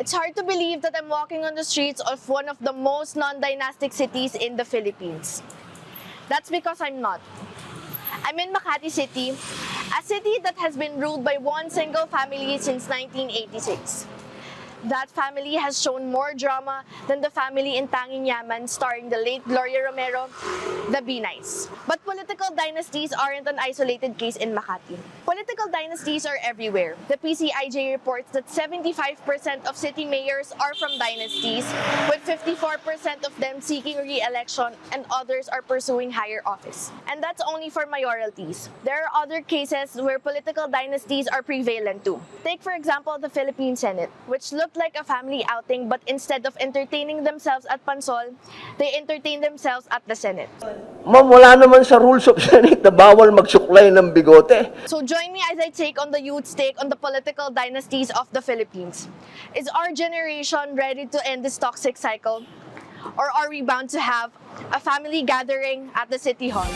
It's hard to believe that I'm walking on the streets of one of the most non-dynastic cities in the Philippines. That's because I'm not. I'm in Makati City, a city that has been ruled by one single family since 1986. That family has shown more drama than the family in Tanging Yaman starring the late Gloria Romero, the Binites. But political dynasties aren't an isolated case in Makati. Political dynasties are everywhere. The PCIJ reports that 75% of city mayors are from dynasties, with 54% of them seeking re-election and others are pursuing higher office. And that's only for mayoralties. There are other cases where political dynasties are prevalent too. Take for example the Philippine Senate, which looked like a family outing, but instead of entertaining themselves at Pansol, they entertain themselves at the Senate. Ma'am, wala naman sa rules of Senate na bawal magsuklay ng bigote. So join me as I take on the youth's take on the political dynasties of the Philippines. Is our generation ready to end this toxic cycle? Or are we bound to have a family gathering at the City Hall?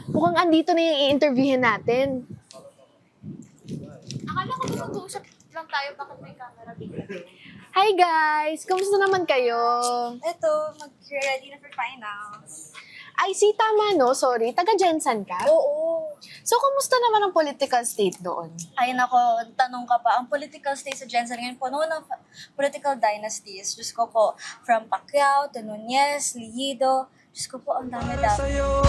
Mukhang andito na yung i-interviewin natin. Akala ko ba mag-uusap lang tayo, bakit may camera dito? Hi guys! Kamusta naman kayo? Eto, mag-ready na for finals. Ay, si tama no? Sorry. Taga-Jensen ka? Oo. So, kumusta naman ang political state doon? Ay nako, tanong ka pa. Ang political state sa Jensen ngayon, puno ng political dynasties. Diyos ko po, from Pacquiao to Nunez, Lihido. Diyos ko po, ang dami-dami. Yung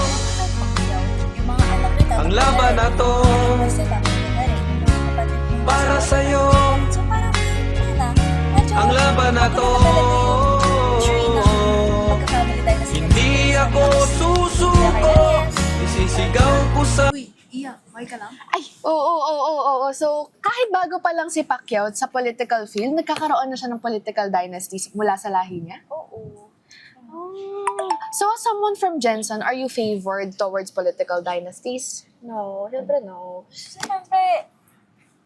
mga anak nila. Ang laban na to Kasi tapos na rin. Yung mga kapatid nila. para sa'yo. So parang, wala. Medyo, Ang laban na to tree na magka-family dynasty. hindi ako susuko. Isisigaw ko sa Uy, Iya, okay ka lang? Ay, oo. So, kahit bago pa lang si Pacquiao sa political field, nagkakaroon na siya ng political dynasties mula sa lahi niya? Oo. So, as someone from Jensen, are you favored towards political dynasties? No, syempre no. Siyempre,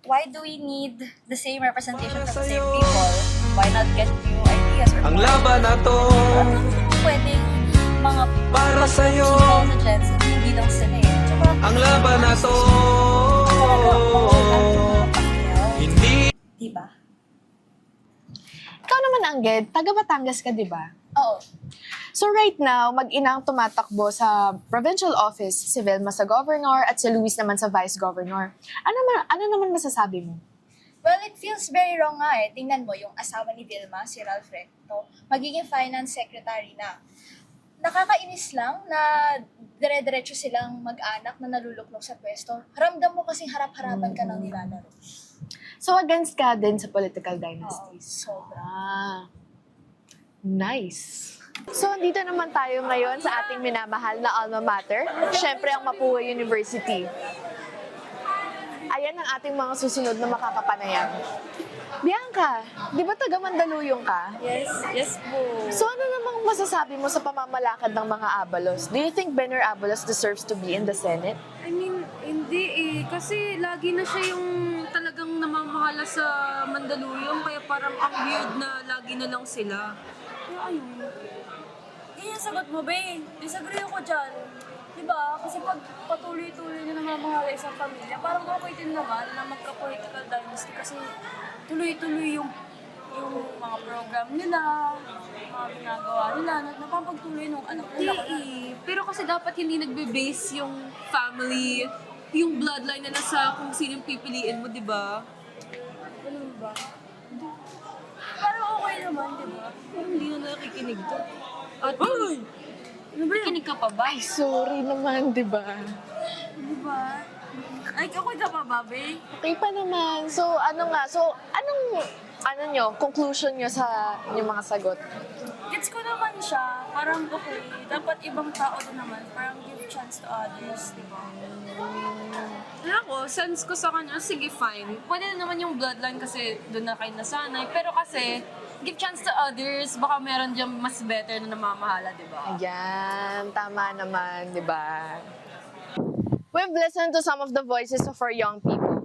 why do we need the same representation from the same people? Why not get new ideas? Or ang laban na to ano naman pwedeng mga para sa'yo. people sa Jensen, hindi lang sila eh. Tsaka, Ang laban na to hindi diba? Ikaw naman, Angged, taga Batangas ka, di ba? Oo. So right now, mag-inang tumatakbo sa provincial office, si Vilma sa governor at si Luis naman sa vice governor. Ano naman masasabi mo? Well, it feels very wrong nga eh. Tingnan mo, yung asawa ni Vilma, si Ralph Recto, magiging finance secretary na. Nakakainis lang na dire-diretso silang mag-anak na naluluklok sa pwesto. Ramdam mo kasing harap-harapan ka ng nilalaro. So against ka din sa political dynasties? Sobra. Nice. So, dito naman tayo ngayon sa ating minamahal na alma mater. Siyempre, ang Mapua University. Ayan ang ating mga susunod na makakapanayam. Bianca, di ba taga Mandaluyong ka? Yes po. So, ano namang masasabi mo sa pamamalakad ng mga Abalos? Do you think Benner Abalos deserves to be in the Senate? I mean, hindi eh. Kasi lagi na siya yung talagang namamahala sa Mandaluyong. Kaya parang ang weird na lagi na lang sila. Kaya ayun. Yan yung sagot mo, babe. Disagree ako dyan. Diba? Kasi pag patuloy-tuloy na namamahala isang pamilya, parang okay din naman na magka-political dynasty kasi tuloy-tuloy yung mga program nila, mga ginagawa nila, napapagtuloy nung anak Hindi nila. eh. Pero kasi dapat hindi nagbe-base yung family, yung bloodline na nasa kung sino yung pipiliin mo, di ba? Ganun ba? Parang okay naman, diba? Parang hindi na nakikinig to. At nakikinig ka pa ba? Ay, sorry naman, di ba? Diba? Ay, okay ka pa ba, babe? Okay pa naman. So, anong conclusion nyo sa inyong mga sagot? Gets ko naman siya. Parang okay. Dapat ibang tao din naman. Parang give chance to others, diba? Ako, sense ko sa kanya, sige fine. Pwede na naman yung bloodline kasi doon na kayo nasanay. Pero kasi, give chance to others, baka meron dyan mas better na namamahala, di ba? Ayan, tama naman, di ba? We've listened to some of the voices of our young people.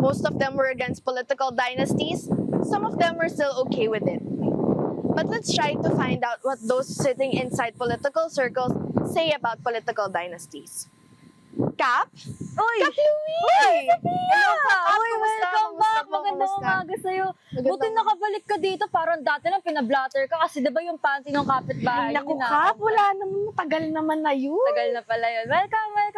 Most of them were against political dynasties. Some of them were still okay with it. But let's try to find out what those sitting inside political circles say about political dynasties. Cap? Uy! Cap Louie! Hello, Cap! Uy, welcome back! Magandang umaga sa'yo. Buti nakabalik ka dito. Parang dati nang pinablatter ka kasi diba yung panty ng kapitbahay? Ay, naku, Hindi na- Cap! Wala naman, matagal naman na yun. Tagal na pala yun. Welcome back.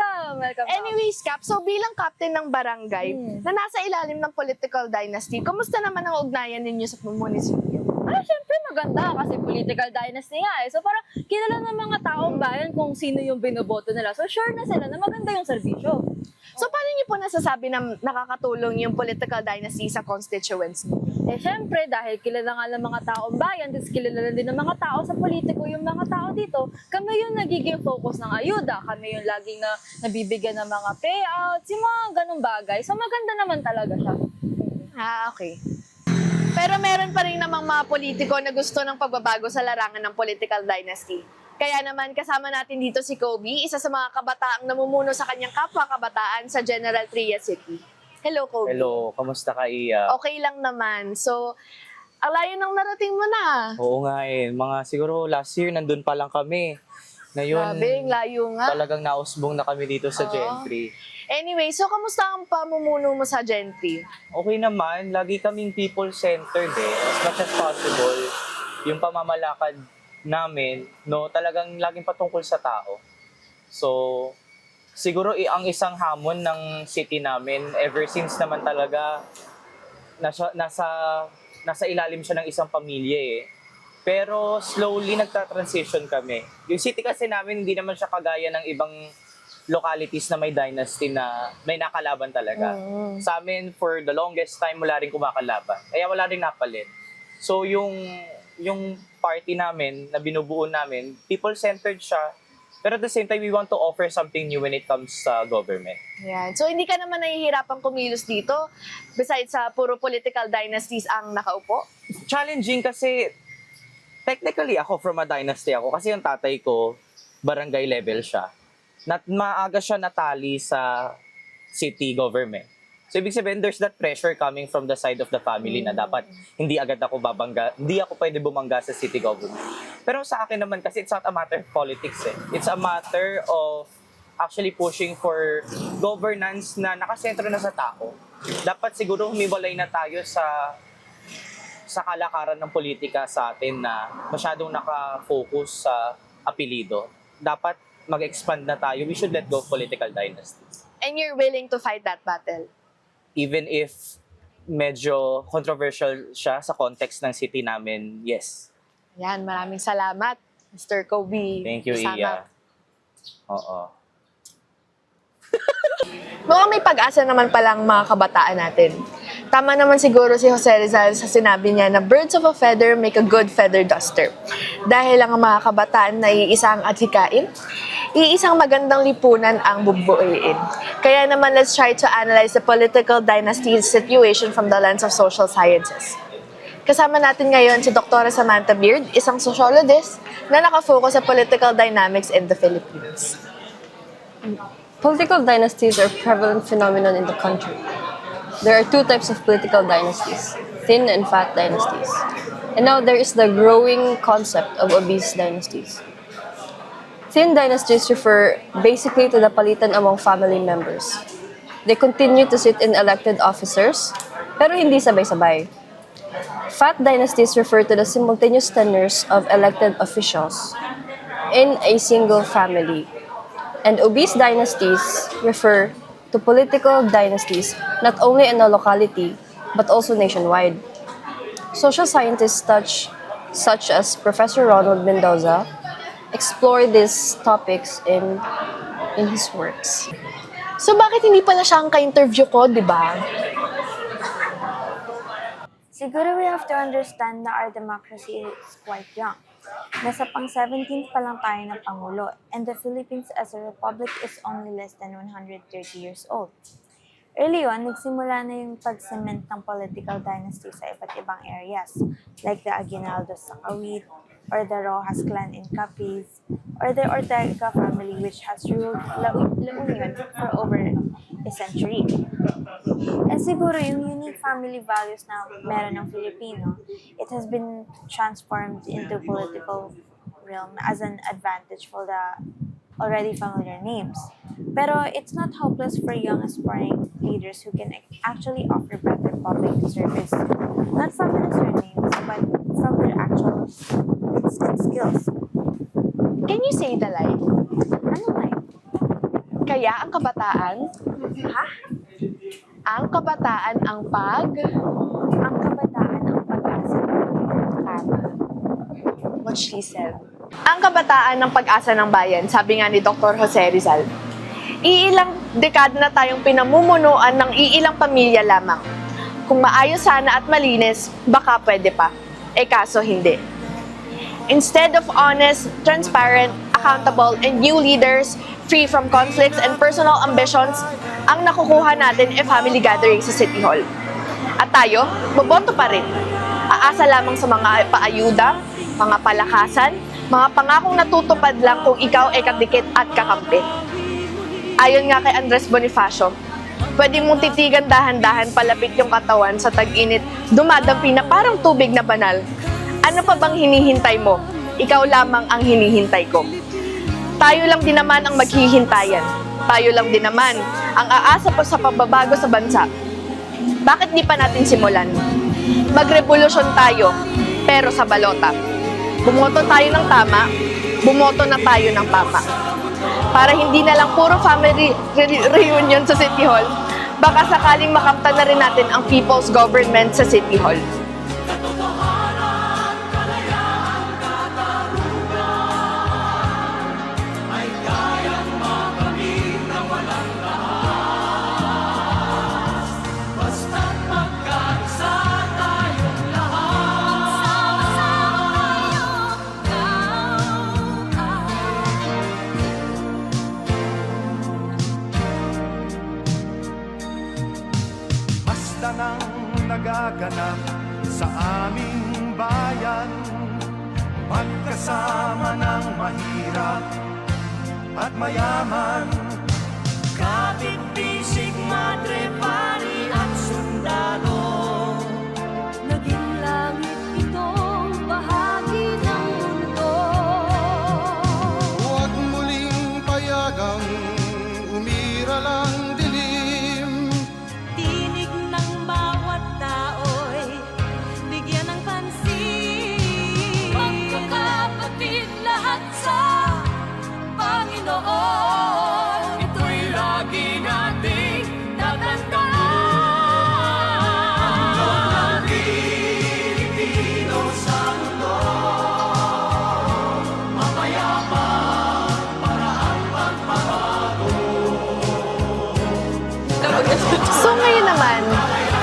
Anyways, Cap, so bilang captain ng barangay na nasa ilalim ng political dynasty, kumusta naman ang ugnayan ninyo sa munisipyo? Syempre maganda kasi political dynasty nga eh. So parang kilala ng mga taong bayan kung sino yung binoboto nila. So sure na sila na maganda yung serbisyo. So paano niyo po nasasabi na nakakatulong yung political dynasty sa constituents niyo? Eh syempre dahil kilala nga ng mga taong bayan, tapos kilala na din ng mga tao sa politiko yung mga tao dito, kami yung nagiging focus ng ayuda, kami yung laging na nabibigyan ng mga payouts, yung mga ganung bagay. So maganda naman talaga siya. Okay. Pero meron pa rin namang mga politiko na gusto ng pagbabago sa larangan ng political dynasty. Kaya naman kasama natin dito si Kobe, isa sa mga kabataang namumuno sa kanyang kapwa-kabataan sa General Trias City. Hello, Kobe. Hello, kamusta ka, Iya? Okay lang naman. So, ang layo nang narating mo na. Oo nga eh, mga siguro last year nandun pa lang kami. Ngayon, Grabe, ang layo nga. talagang nausbong na kami dito sa Gentry. Anyway, so kamusta ang pamumuno mo sa Gentry? Okay naman, lagi kaming people-centered eh. As much as possible, yung pamamalakad namin, no, talagang laging patungkol sa tao. So, siguro ang isang hamon ng city namin, ever since naman talaga, nasa ilalim siya ng isang pamilya eh. Pero slowly nagta-transition kami. Yung city kasi namin, hindi naman siya kagaya ng ibang localities na may dynasty na may nakalaban talaga. Sa amin, for the longest time, wala rin kumakalaban. Kaya wala rin napalit. So yung party namin, na binubuo namin, people-centered siya. Pero at the same time, we want to offer something new when it comes sa government. Yan. So, hindi ka naman nahihirapang kumilos dito besides sa puro political dynasties ang nakaupo? Challenging kasi, technically ako from a dynasty ako kasi yung tatay ko, barangay level siya. Maaga siya natali sa city government. So, ibig sabihin, there's that pressure coming from the side of the family na dapat hindi agad ako hindi ako pwede bumangga sa city government. Pero sa akin naman kasi it's not a matter of politics eh. It's a matter of actually pushing for governance na nakasentro na sa tao. Dapat siguro humiwalay na tayo sa kalakaran ng politika sa atin na masyadong nakafocus sa apelido. Dapat mag-expand na tayo. We should let go of political dynasties. And you're willing to fight that battle? Even if medyo controversial siya sa context ng city namin, yes. Yan, maraming salamat, Mr. Kobe. Thank you, Isama. Iya. Oo. Mukhang may pag-asa naman palang mga kabataan natin. Tama naman siguro si Jose Rizal sa sinabi niya na birds of a feather make a good feather duster. Dahil ang mga kabataan na iisa ang atikain, iisang magandang lipunan ang bubuuin. Kaya naman let's try to analyze the political dynasty situation from the lens of social sciences. Kasama natin ngayon si Dr. Samantha Beard, isang sociologist na nakafocus sa political dynamics in the Philippines. Political dynasties are a prevalent phenomenon in the country. There are two types of political dynasties, thin and fat dynasties. And now there is the growing concept of obese dynasties. Thin dynasties refer basically to the palitan among family members. They continue to sit in elected officers, pero hindi sabay-sabay. Fat dynasties refer to the simultaneous tenures of elected officials in a single family. And obese dynasties refer to political dynasties not only in a locality but also nationwide. Social scientists such as Professor Ronald Mendoza explore these topics in his works. So bakit hindi pala siya ang ka-interview ko, di ba? Siguro we have to understand na our democracy is quite young. Nasa pang-17th pa lang tayo ng Pangulo, and the Philippines as a republic is only less than 130 years old. Early on, nagsimula na yung pag-cement ng political dynasty sa iba't ibang areas, like the Aguinaldos sa Kawit, or the Rojas clan in Capiz, or the Ortega family which has ruled La Union for over a century. And siguro yung unique family values na meron ng Filipino, it has been transformed into political realm as an advantage for the already familiar names. Pero it's not hopeless for young aspiring leaders who can actually offer better public service, not from their surnames, but from their actual skills. Can you say the line? Ano like? Kaya ang kabataan, Ha? ang kabataan ang Ang kabataan ang pag-asa. Tama. What she said. Ang kabataan ng pag-asa ng bayan, sabi nga ni Dr. Jose Rizal. Iilang dekada na tayong pinamumunuan ng iilang pamilya lamang. Kung maayos sana at malinis, baka pwede pa. Kaso hindi. Instead of honest, transparent, accountable, and new leaders, free from conflicts and personal ambitions, ang nakukuha natin family gathering sa City Hall. At tayo, boboto pa rin. Aasa lamang sa mga paayuda, mga palakasan, mga pangakong natutupad lang kung ikaw ay kadikit at kakampi. Ayon nga kay Andres Bonifacio, pwede mong titigan dahan-dahan palapit yung katawan sa tag-init, dumadampi na parang tubig na banal. Ano pa bang hinihintay mo? Ikaw lamang ang hinihintay ko. Tayo lang din naman ang maghihintayan. Tayo lang din naman ang aasa pa sa pagbabago sa bansa. Bakit di pa natin simulan? Magrevolusyon tayo, pero sa balota. Bumoto tayo ng tama, bumoto na tayo ng tama. Para hindi na lang puro family reunion sa City Hall, baka sakaling makamtan na rin natin ang people's government sa City Hall. Basta nang nagaganap sa aming bayan, magkasama ng mahirap at mayaman, kapit bisig, madre, pari at sundalo. Naging langit itong bahagi ng mundo. Huwag muling payagang umiral ang dilim. Tinig ng bawat tao'y bigyan ng pansin. Magkakapatid lahat sa Panginoon. Ito'y lagi nating tatandaan. Pilipino sa mundo, mapayapa para ang pagbabago. So ngayon naman,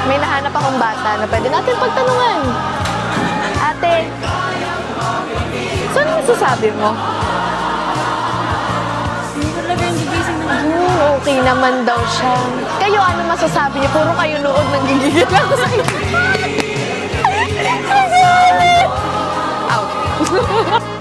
may nahanap akong bata na pwede natin pagtanungan. Ate, so ano masasabi mo? Hindi talaga yung gigising ng Okay naman daw siya. Kayo, ano masasabi niyo? Puro kayo nood nang gigigil ako sa inyo. Out.